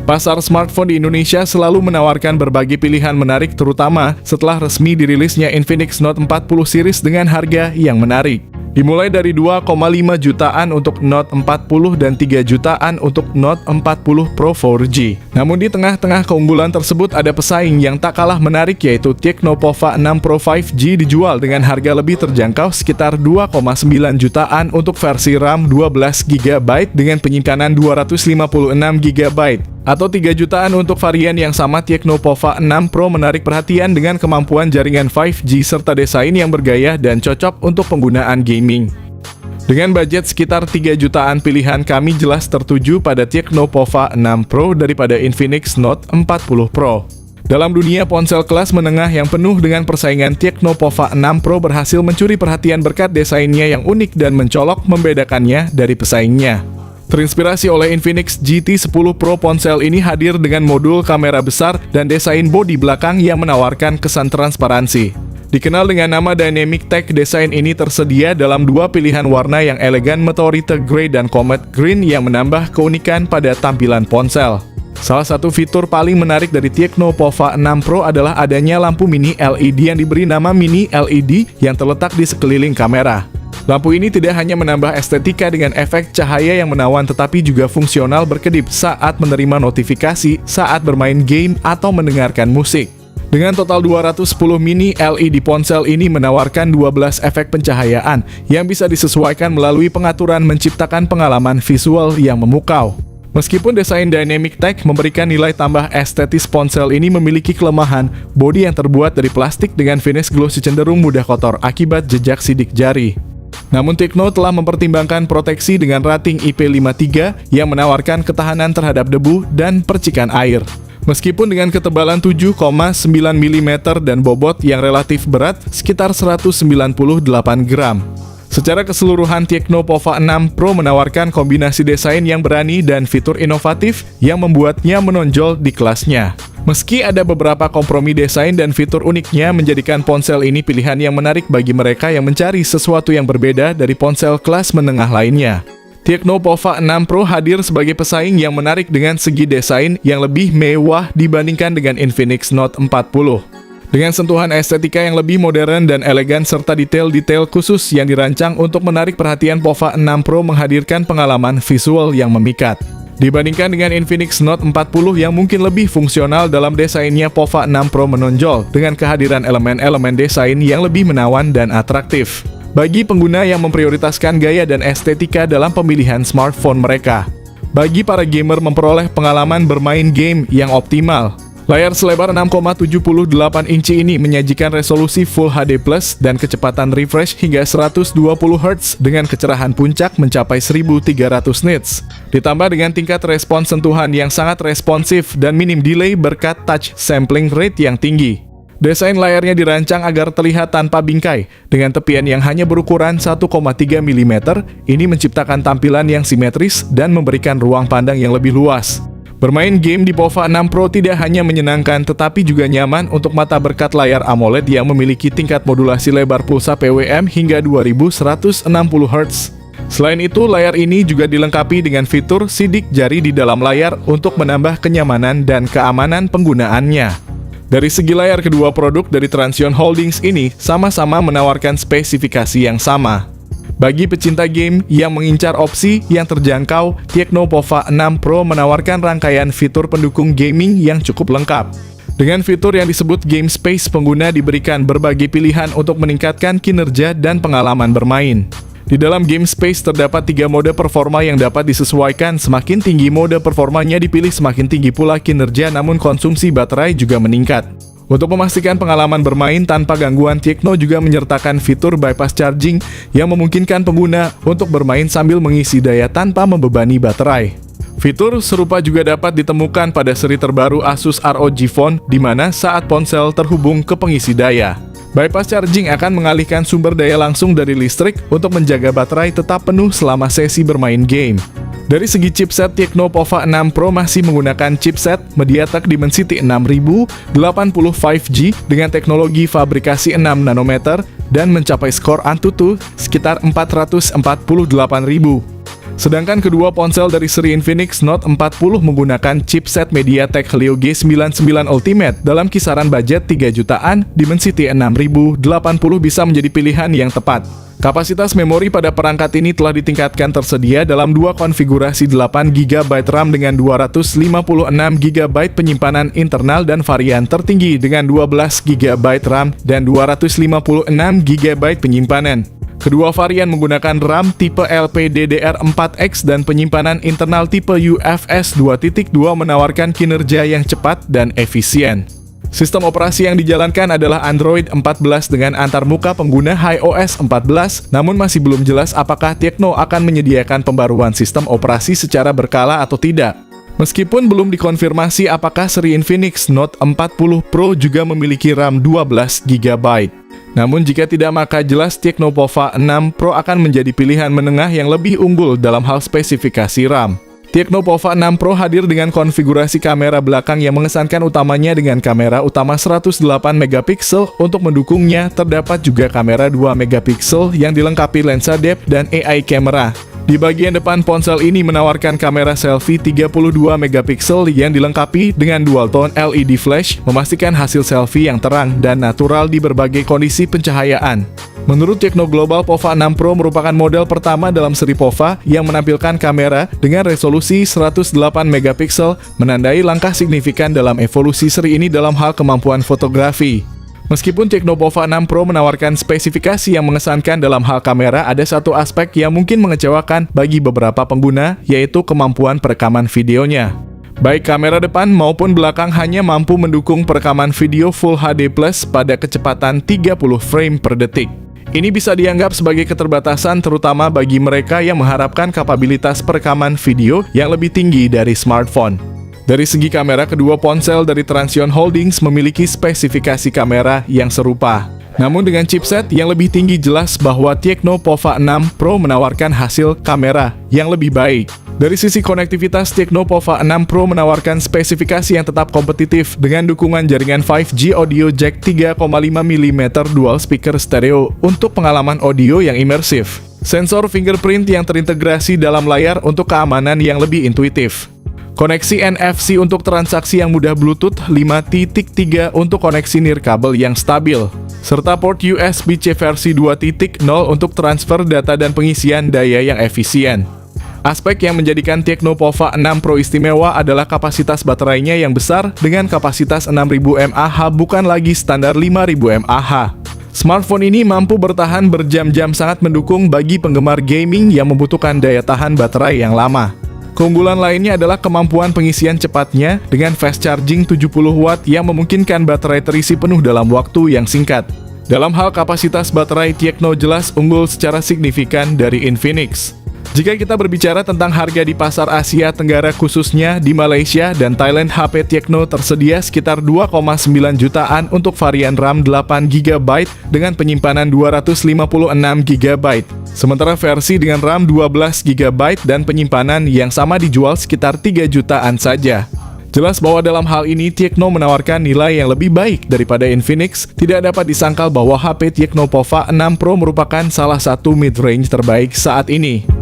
Pasar smartphone di Indonesia selalu menawarkan berbagai pilihan menarik terutama setelah resmi dirilisnya Infinix Note 40 series dengan harga yang menarik. Dimulai dari 2,5 jutaan untuk Note 40 dan 3 jutaan untuk Note 40 Pro 4G. Namun di tengah-tengah keunggulan tersebut ada pesaing yang tak kalah menarik yaitu Tecno Pova 6 Pro 5G dijual dengan harga lebih terjangkau sekitar 2,9 jutaan untuk versi RAM 12GB dengan penyimpanan 256GB. Atau 3 jutaan untuk varian yang sama. Tecno Pova 6 Pro menarik perhatian dengan kemampuan jaringan 5G serta desain yang bergaya dan cocok untuk penggunaan gaming. Dengan budget sekitar 3 jutaan pilihan, kami jelas tertuju pada Tecno Pova 6 Pro daripada Infinix Note 40 Pro. Dalam dunia ponsel kelas menengah yang penuh dengan persaingan, Tecno Pova 6 Pro berhasil mencuri perhatian berkat desainnya yang unik dan mencolok membedakannya dari pesaingnya. Terinspirasi oleh Infinix GT10 Pro, ponsel ini hadir dengan modul kamera besar dan desain bodi belakang yang menawarkan kesan transparansi. Dikenal dengan nama Dynamic Tech, desain ini tersedia dalam dua pilihan warna yang elegan, Meteorite Grey dan Comet Green, yang menambah keunikan pada tampilan ponsel. Salah satu fitur paling menarik dari Tecno Pova 6 Pro adalah adanya lampu mini LED yang diberi nama Mini LED yang terletak di sekeliling kamera. Lampu ini tidak hanya menambah estetika dengan efek cahaya yang menawan, tetapi juga fungsional berkedip saat menerima notifikasi, saat bermain game, atau mendengarkan musik. Dengan total 210 mini LED, ponsel ini menawarkan 12 efek pencahayaan yang bisa disesuaikan melalui pengaturan, menciptakan pengalaman visual yang memukau. Meskipun desain Dynamic Tech memberikan nilai tambah estetis, ponsel ini memiliki kelemahan. Bodi yang terbuat dari plastik dengan finish glossy cenderung mudah kotor akibat jejak sidik jari. Namun Tecno telah mempertimbangkan proteksi dengan rating IP53 yang menawarkan ketahanan terhadap debu dan percikan air. Meskipun dengan ketebalan 7,9 mm dan bobot yang relatif berat sekitar 198 gram. Secara keseluruhan, Tecno Pova 6 Pro menawarkan kombinasi desain yang berani dan fitur inovatif yang membuatnya menonjol di kelasnya. Meski ada beberapa kompromi desain dan fitur uniknya menjadikan ponsel ini pilihan yang menarik bagi mereka yang mencari sesuatu yang berbeda dari ponsel kelas menengah lainnya. Tecno Pova 6 Pro hadir sebagai pesaing yang menarik dengan segi desain yang lebih mewah dibandingkan dengan Infinix Note 40. Dengan sentuhan estetika yang lebih modern dan elegan serta detail-detail khusus yang dirancang untuk menarik perhatian, Pova 6 Pro menghadirkan pengalaman visual yang memikat. Dibandingkan dengan Infinix Note 40 yang mungkin lebih fungsional dalam desainnya, Pova 6 Pro menonjol dengan kehadiran elemen-elemen desain yang lebih menawan dan atraktif bagi pengguna yang memprioritaskan gaya dan estetika dalam pemilihan smartphone mereka. Bagi para gamer memperoleh pengalaman bermain game yang optimal, layar selebar 6,78 inci ini menyajikan resolusi Full HD Plus dan kecepatan refresh hingga 120 Hz dengan kecerahan puncak mencapai 1300 nits. Ditambah dengan tingkat respons sentuhan yang sangat responsif dan minim delay berkat touch sampling rate yang tinggi. Desain layarnya dirancang agar terlihat tanpa bingkai, dengan tepian yang hanya berukuran 1,3 mm. Ini menciptakan tampilan yang simetris dan memberikan ruang pandang yang lebih luas. Bermain game di Pova 6 Pro tidak hanya menyenangkan tetapi juga nyaman untuk mata berkat layar AMOLED yang memiliki tingkat modulasi lebar pulsa PWM hingga 2160 Hz. Selain itu, layar ini juga dilengkapi dengan fitur sidik jari di dalam layar untuk menambah kenyamanan dan keamanan penggunaannya. Dari segi layar, kedua produk dari Transsion Holdings ini sama-sama menawarkan spesifikasi yang sama. Bagi pecinta game yang mengincar opsi yang terjangkau, Tecno Pova 6 Pro menawarkan rangkaian fitur pendukung gaming yang cukup lengkap. Dengan fitur yang disebut Game Space, pengguna diberikan berbagai pilihan untuk meningkatkan kinerja dan pengalaman bermain. Di dalam Game Space terdapat 3 mode performa yang dapat disesuaikan. Semakin tinggi mode performanya dipilih, semakin tinggi pula kinerja, namun konsumsi baterai juga meningkat. Untuk memastikan pengalaman bermain tanpa gangguan, Tecno juga menyertakan fitur bypass charging yang memungkinkan pengguna untuk bermain sambil mengisi daya tanpa membebani baterai. Fitur serupa juga dapat ditemukan pada seri terbaru Asus ROG Phone, di mana saat ponsel terhubung ke pengisi daya, bypass charging akan mengalihkan sumber daya langsung dari listrik untuk menjaga baterai tetap penuh selama sesi bermain game. Dari segi chipset, Tecno Pova 6 Pro masih menggunakan chipset MediaTek Dimensity 6080 5G dengan teknologi fabrikasi 6 nanometer dan mencapai skor AnTuTu sekitar 448.000. Sedangkan kedua ponsel dari seri Infinix Note 40 menggunakan chipset MediaTek Helio G99 Ultimate dalam kisaran budget 3 jutaan, Dimensity 6080 bisa menjadi pilihan yang tepat. Kapasitas memori pada perangkat ini telah ditingkatkan tersedia dalam dua konfigurasi 8GB RAM dengan 256GB penyimpanan internal dan varian tertinggi dengan 12GB RAM dan 256GB penyimpanan. Kedua varian menggunakan RAM tipe LPDDR4X dan penyimpanan internal tipe UFS 2.2 menawarkan kinerja yang cepat dan efisien. Sistem operasi yang dijalankan adalah Android 14 dengan antarmuka pengguna iOS 14, namun masih belum jelas apakah Tecno akan menyediakan pembaruan sistem operasi secara berkala atau tidak. Meskipun belum dikonfirmasi apakah seri Infinix Note 40 Pro juga memiliki RAM 12GB. Namun jika tidak, maka jelas Tecno Pova 6 Pro akan menjadi pilihan menengah yang lebih unggul dalam hal spesifikasi RAM. Tecno Pova 6 Pro hadir dengan konfigurasi kamera belakang yang mengesankan utamanya dengan kamera utama 108MP. Untuk mendukungnya, terdapat juga kamera 2MP yang dilengkapi lensa depth dan AI camera. Di bagian depan ponsel ini menawarkan kamera selfie 32MP yang dilengkapi dengan dual tone LED flash, memastikan hasil selfie yang terang dan natural di berbagai kondisi pencahayaan. Menurut Tecno Global, Pova 6 Pro merupakan model pertama dalam seri Pova yang menampilkan kamera dengan resolusi 108MP, menandai langkah signifikan dalam evolusi seri ini dalam hal kemampuan fotografi. Meskipun Tecno Pova 6 Pro menawarkan spesifikasi yang mengesankan dalam hal kamera, ada satu aspek yang mungkin mengecewakan bagi beberapa pengguna, yaitu kemampuan perekaman videonya. Baik kamera depan maupun belakang hanya mampu mendukung perekaman video Full HD Plus pada kecepatan 30 frame per detik. Ini bisa dianggap sebagai keterbatasan terutama bagi mereka yang mengharapkan kapabilitas perekaman video yang lebih tinggi dari smartphone. Dari segi kamera, kedua ponsel dari Transsion Holdings memiliki spesifikasi kamera yang serupa. Namun dengan chipset yang lebih tinggi, jelas bahwa Tecno Pova 6 Pro menawarkan hasil kamera yang lebih baik. Dari sisi konektivitas, Tecno Pova 6 Pro menawarkan spesifikasi yang tetap kompetitif dengan dukungan jaringan 5G audio jack 3,5mm dual speaker stereo untuk pengalaman audio yang imersif. Sensor fingerprint yang terintegrasi dalam layar untuk keamanan yang lebih intuitif. Koneksi NFC untuk transaksi yang mudah, Bluetooth 5.3 untuk koneksi nirkabel yang stabil, serta port USB-C versi 2.0 untuk transfer data dan pengisian daya yang efisien. Aspek yang menjadikan Tecno Pova 6 Pro istimewa adalah kapasitas baterainya yang besar dengan kapasitas 6000 mAh, bukan lagi standar 5000 mAh. Smartphone ini mampu bertahan berjam-jam, sangat mendukung bagi penggemar gaming yang membutuhkan daya tahan baterai yang lama. Keunggulan lainnya adalah kemampuan pengisian cepatnya dengan fast charging 70W yang memungkinkan baterai terisi penuh dalam waktu yang singkat. Dalam hal kapasitas baterai, Tecno jelas unggul secara signifikan dari Infinix. Jika kita berbicara tentang harga di pasar Asia Tenggara, khususnya di Malaysia dan Thailand, HP Tecno tersedia sekitar 2,9 jutaan untuk varian RAM 8GB dengan penyimpanan 256GB. Sementara versi dengan RAM 12GB dan penyimpanan yang sama dijual sekitar 3 jutaan saja. Jelas bahwa dalam hal ini Tecno menawarkan nilai yang lebih baik daripada Infinix. Tidak dapat disangkal bahwa HP Tecno Pova 6 Pro merupakan salah satu mid-range terbaik saat ini.